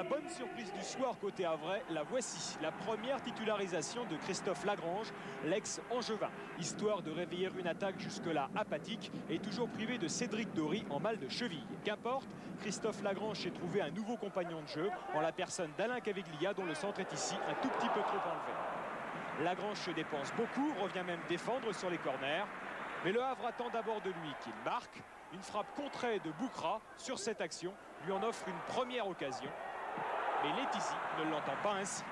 La bonne surprise du soir côté Havrais, la voici. La première titularisation de Christophe Lagrange, l'ex-Angevin. Histoire de réveiller une attaque jusque-là apathique et toujours privée de Cédric Dory en mal de cheville. Qu'importe, Christophe Lagrange s'est trouvé un nouveau compagnon de jeu en la personne d'Alain Caviglia dont le centre est ici un tout petit peu trop enlevé. Lagrange se dépense beaucoup, revient même défendre sur les corners. Mais le Havre attend d'abord de lui qu'il marque. Une frappe contrée de Boucra sur cette action lui en offre une première occasion. Mais Letizy ne l'entend pas ainsi.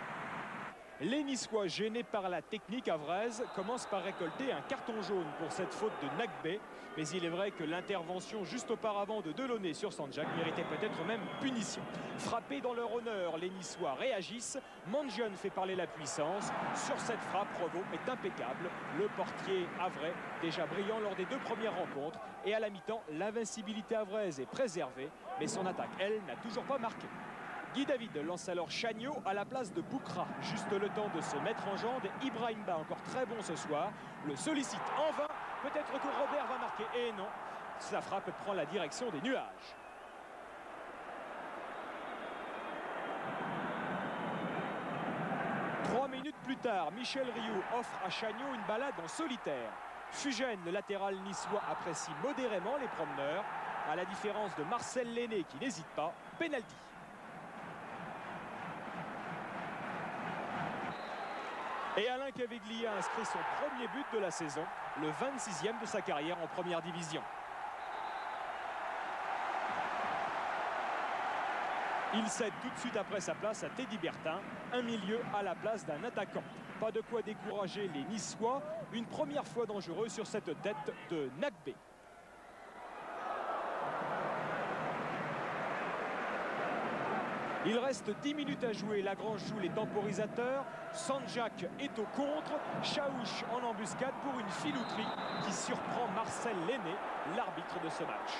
Les Niçois, gênés par la technique havraise, commencent par récolter un carton jaune pour cette faute de Nagbé. Mais il est vrai que l'intervention juste auparavant de Delaunay sur Sanjak méritait peut-être même punition. Frappés dans leur honneur, les Niçois réagissent. Mangione fait parler la puissance. Sur cette frappe, Revaux est impeccable. Le portier havrais, déjà brillant lors des deux premières rencontres. Et à la mi-temps, l'invincibilité havraise est préservée. Mais son attaque, elle, n'a toujours pas marqué. Guy David lance alors Chagnot à la place de Boucra. Juste le temps de se mettre en jambe. Ibrahimba, encore très bon ce soir, le sollicite en vain. Peut-être que Robert va marquer. Et non, sa frappe prend la direction des nuages. Trois minutes plus tard, Michel Rioux offre à Chagnot une balade en solitaire. Fugène, le latéral niçois, apprécie modérément les promeneurs. À la différence de Marcel Lenné qui n'hésite pas, pénalty. Et Alain Caviglia inscrit son premier but de la saison, le 26e de sa carrière en première division. Il cède tout de suite après sa place à Teddy Bertin, un milieu à la place d'un attaquant. Pas de quoi décourager les Niçois, une première fois dangereux sur cette tête de Nagbé. Il reste 10 minutes à jouer. Lagrange joue les temporisateurs. Sanjak est au contre. Chaouch en embuscade pour une filouterie qui surprend Marcel Lenné, l'arbitre de ce match.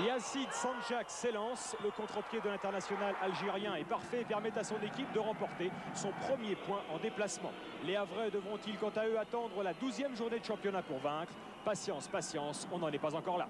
Yacine Sanjak s'élance. Le contre-pied de l'international algérien est parfait et permet à son équipe de remporter son premier point en déplacement. Les Havrais devront-ils quant à eux attendre la 12e journée de championnat pour vaincre? Patience, patience, on n'en est pas encore là.